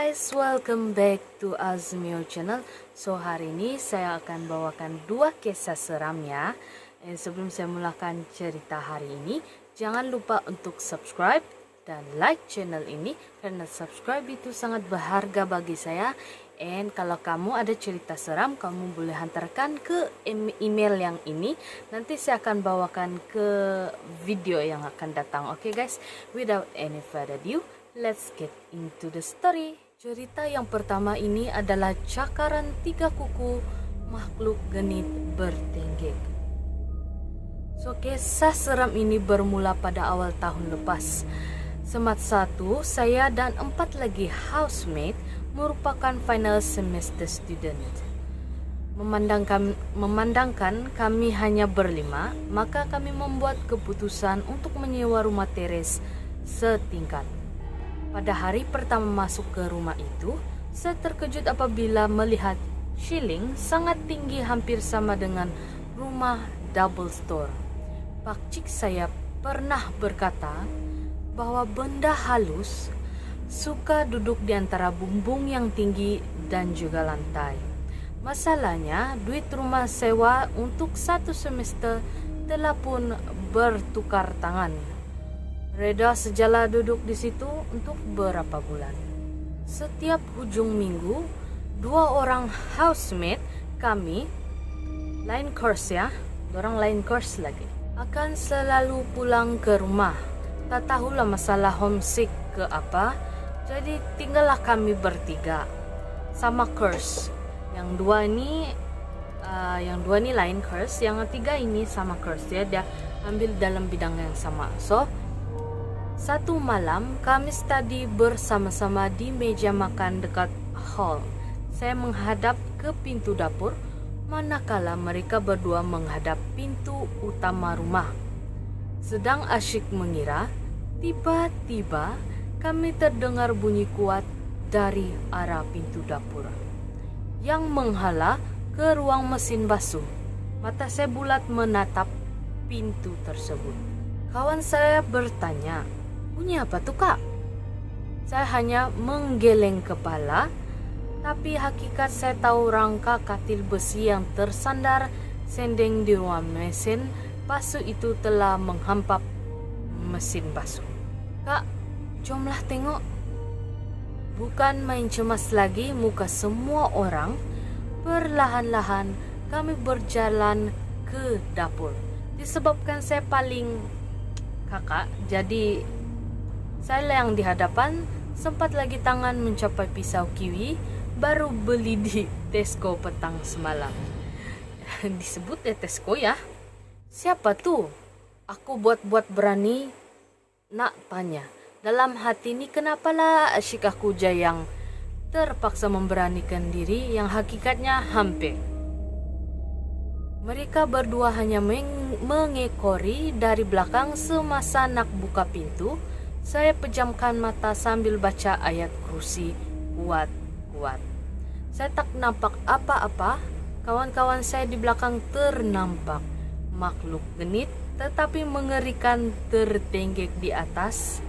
guys, welcome back to Azmio channel. So hari ini saya akan bawakan dua kisah seram ya. Sebelum saya mulakan cerita hari ini, jangan lupa untuk subscribe dan like channel ini karena subscribe itu sangat berharga bagi saya. And kalau kamu ada cerita seram, kamu boleh hantarkan ke email yang ini. Nanti saya akan bawakan ke video yang akan datang. Oke guys, without any further ado, let's get into the story. Cerita yang pertama ini adalah cakaran tiga kuku makhluk genit bertenggek. So, kisah seram ini bermula pada awal tahun lepas. Semat 1, saya dan 4 lagi housemate merupakan final semester student. Memandangkan kami hanya berlima, maka kami membuat keputusan untuk menyewa rumah teres setingkat. Pada hari pertama masuk ke rumah itu, saya terkejut apabila melihat ceiling sangat tinggi, hampir sama dengan rumah double store. Pakcik saya pernah berkata bahwa benda halus suka duduk di antara bumbung yang tinggi dan juga lantai. Masalahnya, duit rumah sewa untuk 1 semester telah pun bertukar tangan. Reda sejala duduk di situ untuk beberapa bulan. Setiap ujung minggu, 2 orang housemate kami, lain course ya, orang lain course lagi, akan selalu pulang ke rumah. Tak tahulah masalah homesick ke apa, jadi tinggallah kami bertiga. Sama course. Yang dua ini lain course, yang ketiga ini sama course ya, dia ambil dalam bidang yang sama. So, satu malam kami study bersama-sama di meja makan dekat hall. Saya menghadap ke pintu dapur, manakala mereka berdua menghadap pintu utama rumah. Sedang asyik mengira, tiba-tiba kami terdengar bunyi kuat dari arah pintu dapur yang menghala ke ruang mesin basuh. Mata saya bulat menatap pintu tersebut. Kawan saya bertanya, "Bunyi apa tuh, Kak?" Saya hanya menggeleng kepala, tapi hakikat saya tahu rangka katil besi yang tersandar sendeng di ruang mesin basuh itu telah menghampap mesin basuh. "Kak, jomlah tengok." Bukan main cemas lagi muka semua orang. Perlahan-lahan kami berjalan ke dapur. Disebabkan saya paling kakak, jadi saya yang di hadapan. Sempat lagi tangan mencapai pisau kiwi, baru beli di Tesco petang semalam. Disebut ya Tesco ya. "Siapa tuh?" Aku buat-buat berani nak tanya. Dalam hati ini kenapalah asyik aku yang terpaksa memberanikan diri yang hakikatnya hampir. Mereka berdua hanya mengekori dari belakang semasa nak buka pintu. Saya pejamkan mata sambil baca ayat kursi kuat-kuat. Saya tak nampak apa-apa. Kawan-kawan saya di belakang ternampak makhluk genit tetapi mengerikan tertenggek di atas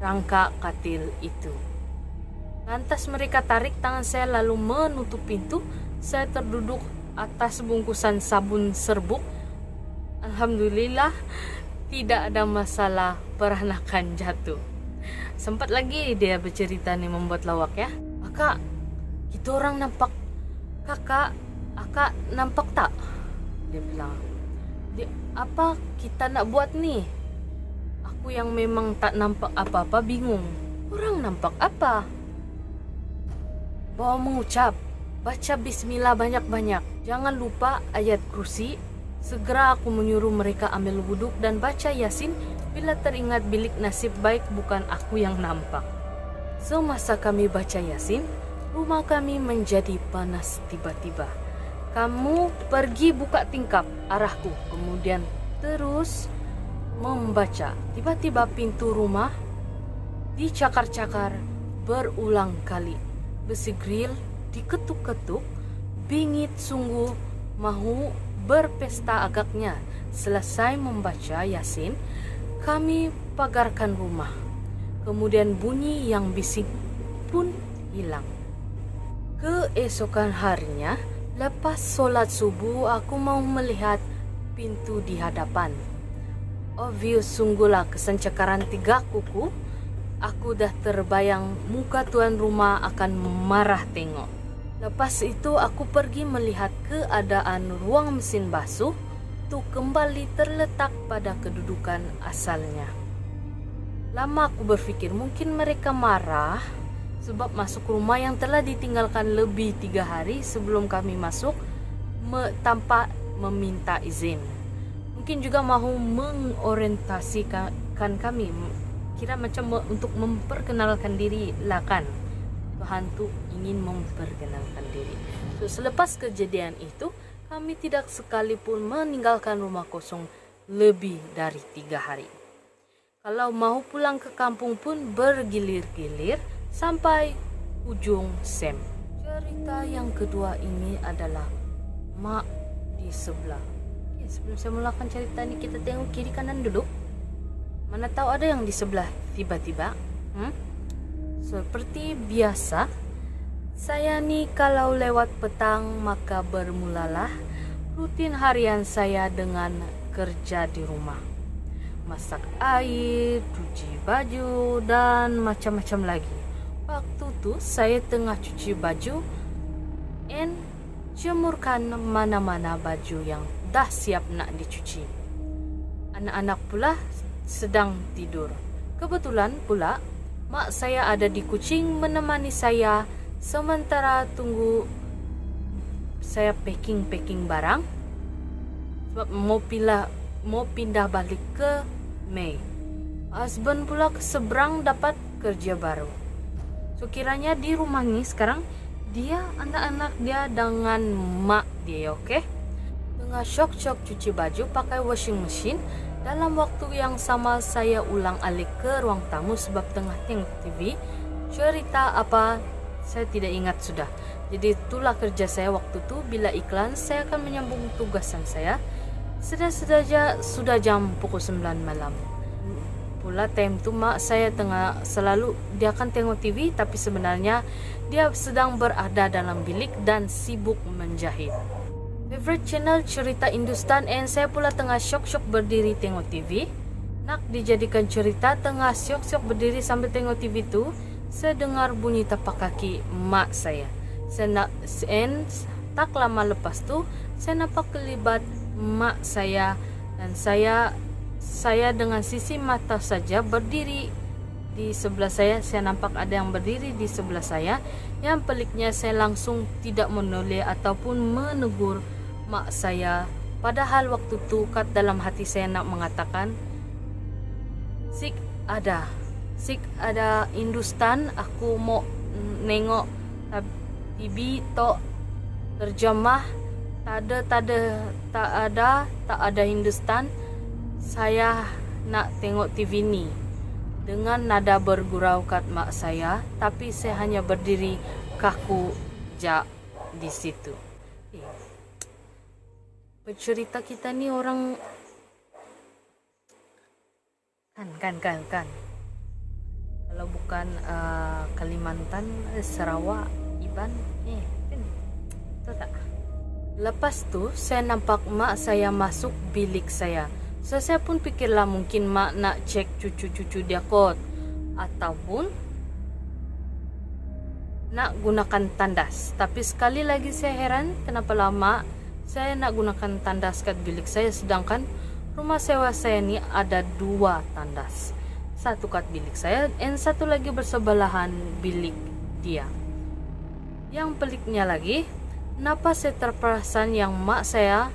rangka katil itu. Lantas mereka tarik tangan saya lalu menutup pintu. Saya terduduk atas bungkusan sabun serbuk. Alhamdulillah tidak ada masalah peranakan jatuh. Sempat lagi dia bercerita nih membuat lawak ya. "Kakak, kita orang nampak kakak nampak tak?" Dia bilang. "Apa kita nak buat nih?" Aku yang memang tak nampak apa-apa bingung. "Orang nampak apa?" "Bawa mengucap, baca bismillah banyak-banyak. Jangan lupa ayat kursi." Segera aku menyuruh mereka ambil wuduk dan baca Yasin bila teringat bilik nasib baik bukan aku yang nampak. Semasa kami baca Yasin, rumah kami menjadi panas tiba-tiba. Kamu pergi buka tingkap arahku, kemudian terus membaca. Tiba-tiba pintu rumah dicakar-cakar berulang kali. Besi grill diketuk-ketuk, bingit sungguh mahu berpesta agaknya. Selesai membaca Yasin, kami pagarkan rumah. Kemudian bunyi yang bising pun hilang. Keesokan harinya, lepas sholat subuh, aku mau melihat pintu di hadapan. Obvious sungguhlah kesencakaran 3 kuku. Aku dah terbayang muka tuan rumah akan marah tengok. Lepas itu aku pergi melihat keadaan ruang mesin basuh tu kembali terletak pada kedudukan asalnya. Lama aku berfikir mungkin mereka marah sebab masuk rumah yang telah ditinggalkan lebih 3 hari sebelum kami masuk tanpa meminta izin. Mungkin juga mahu mengorientasikan kami, kira macam untuk memperkenalkan diri lah kan. Tuhan tu ingin memperkenalkan diri. So, selepas kejadian itu, kami tidak sekalipun meninggalkan rumah kosong lebih dari 3 hari. Kalau mau pulang ke kampung pun bergilir-gilir sampai ujung Sem. Cerita yang kedua ini adalah mak di sebelah. Okay, sebelum saya mulakan cerita ini, kita tengok kiri kanan dulu. Mana tahu ada yang di sebelah tiba-tiba. Seperti biasa, saya ni kalau lewat petang maka bermulalah rutin harian saya dengan kerja di rumah. Masak air, cuci baju, dan macam-macam lagi. Waktu tu saya tengah cuci baju and jemurkan mana-mana baju yang dah siap nak dicuci. Anak-anak pula sedang tidur. Kebetulan pula mak saya ada di Kuching menemani saya sementara tunggu saya packing barang sebab mau pindah balik ke Mei. Husband pula ke seberang dapat kerja baru. So kiranya di rumah ni sekarang dia, anak-anak dia dengan mak dia, okey? Tengah syok-syok cuci baju pakai washing machine. Dalam waktu yang sama saya ulang alik ke ruang tamu sebab tengah tengok TV. Cerita apa saya tidak ingat sudah. Jadi itulah kerja saya waktu tu. Bila iklan saya akan menyambung tugasan saya. Sudah jam pukul 9 malam. Pula time tu mak saya tengah selalu dia akan tengok TV tapi sebenarnya dia sedang berada dalam bilik dan sibuk menjahit. Favorite channel cerita Hindustan and saya pula tengah syok-syok berdiri tengok TV. Nak dijadikan cerita tengah syok-syok berdiri sambil tengok TV tu, saya dengar bunyi tapak kaki mak saya. Tak lama lepas tu, saya nampak kelibat mak saya dan saya dengan sisi mata saja berdiri di sebelah saya. Saya nampak ada yang berdiri di sebelah saya. Yang peliknya saya langsung tidak menoleh ataupun menegur mak saya. Padahal waktu tu kat dalam hati saya nak mengatakan Sik ada Hindustan, aku mau nengok TV tok terjemah tak ada Hindustan. Saya nak tengok TV ni. Dengan nada bergurau kat mak saya, tapi saya hanya berdiri kaku jak di situ. Pencerita kita ni orang kan. Kalau bukan Kalimantan, Sarawak, Iban, itu tak. Lepas tu saya nampak mak saya masuk bilik saya. So saya pun fikirlah mungkin mak nak cek cucu-cucu dia kot ataupun nak gunakan tandas. Tapi sekali lagi saya heran kenapa lama saya nak gunakan tandas kat bilik saya sedangkan rumah sewa saya ni ada 2 tandas. Satu kat bilik saya dan satu lagi bersebelahan bilik dia. Yang peliknya lagi, kenapa saya terperasan yang mak saya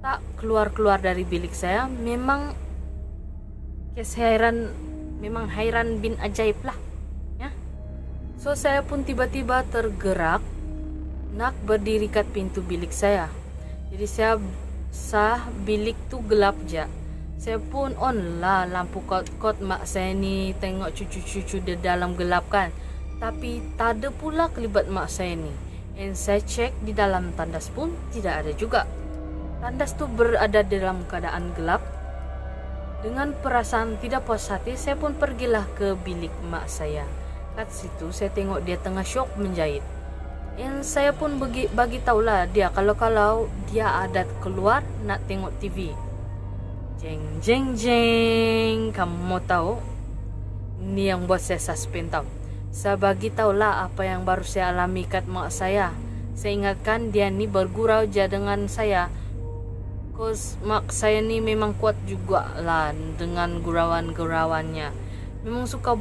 tak keluar-keluar dari bilik saya. Memang hairan bin ajaib lah ya. So saya pun tiba-tiba tergerak nak berdiri kat pintu bilik saya. Jadi saya bilik tu gelap je. Saya pun on lah lampu kot mak saya ni tengok cucu-cucu di dalam gelap kan. Tapi tak ada pula kelibat mak saya ni. And saya cek di dalam tandas pun tidak ada juga. Tandas tu berada dalam keadaan gelap. Dengan perasaan tidak puas hati, saya pun pergilah ke bilik mak saya. Kat situ saya tengok dia tengah syok menjahit. Dan saya pun bagi tahulah dia kalau dia ada keluar nak tengok TV. Jeng jeng jeng, kamu mau tahu? Ini yang buat saya suspend tau. Saya bagi tahulah apa yang baru saya alami kat mak saya. Saya ingatkan dia ni bergurau je dengan saya. Cause mak saya ni memang kuat juga lah dengan gurauan-gurauannya. Memang suka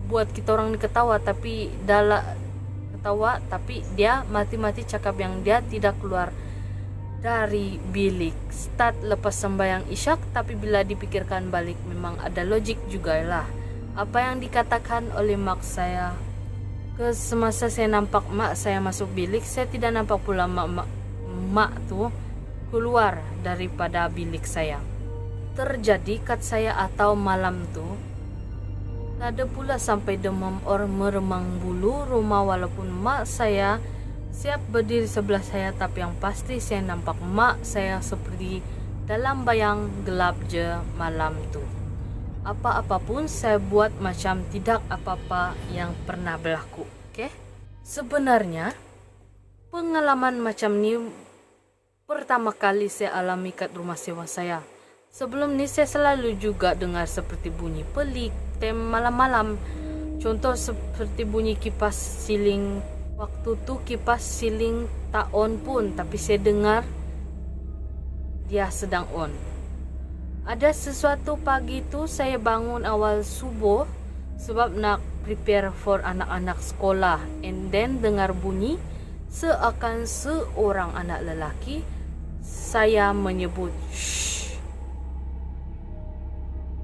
buat kita orang ni ketawa, tapi dia mati-mati cakap yang dia tidak keluar dari bilik start lepas sembahyang isyak. Tapi bila dipikirkan balik memang ada logik juga lah apa yang dikatakan oleh mak saya. Semasa saya nampak mak saya masuk bilik, saya tidak nampak pula mak tu keluar daripada bilik saya. Terjadi kat saya atau malam tu tak ada pula sampai demam or meremang bulu rumah, walaupun mak saya siap berdiri sebelah saya, tapi yang pasti saya nampak mak saya seperti dalam bayang gelap je malam tu. Apa-apa pun saya buat macam tidak apa-apa yang pernah berlaku. Okay? Sebenarnya pengalaman macam ni pertama kali saya alami kat rumah sewa saya. Sebelum ni saya selalu juga dengar seperti bunyi pelik tem malam-malam. Contoh seperti bunyi kipas siling. Waktu tu kipas siling tak on pun, tapi saya dengar dia sedang on. Ada sesuatu pagi tu saya bangun awal subuh sebab nak prepare for anak-anak sekolah, and then dengar bunyi seakan seorang anak lelaki saya menyebut shh.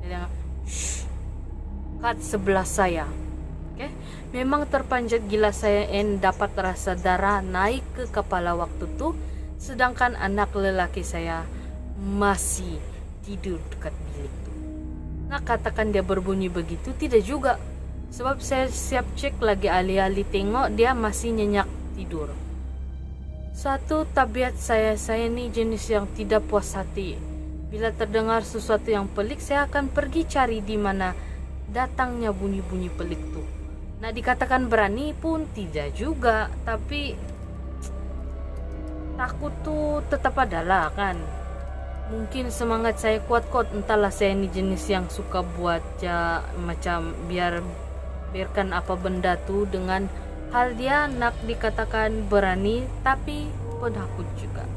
Dia shh kat sebelah saya. Okay? Memang terpanjat gila saya and dapat rasa darah naik ke kepala waktu tu, sedangkan anak lelaki saya masih tidur dekat bilik tu. Nak katakan dia berbunyi begitu, tidak juga. Sebab saya siap cek lagi alih-alih tengok dia masih nyenyak tidur. Satu tabiat saya ni jenis yang tidak puas hati. Bila terdengar sesuatu yang pelik, saya akan pergi cari di mana datangnya bunyi-bunyi pelik tu. Nak dikatakan berani pun tidak juga, tapi takut tu tetap ada lah kan. Mungkin semangat saya kuat kot, entahlah saya ni jenis yang suka buat ya macam biarkan apa benda tu dengan hal dia nak dikatakan berani tapi penakut juga.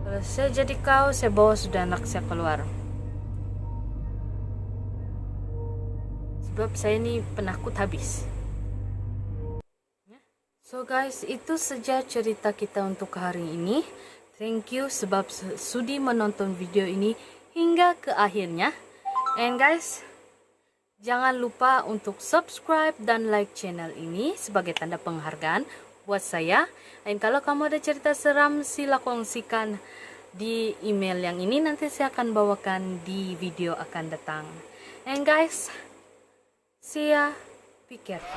Kalau saya jadi kau, saya bawa sudah anak saya keluar. Sebab saya ni penakut habis. So guys, itu saja cerita kita untuk hari ini. Thank you sebab sudi menonton video ini hingga ke akhirnya. And guys, jangan lupa untuk subscribe dan like channel ini sebagai tanda penghargaan buat saya. Dan kalau kamu ada cerita seram, sila kongsikan di email yang ini. Nanti saya akan bawakan di video akan datang. And guys, see ya. Be careful.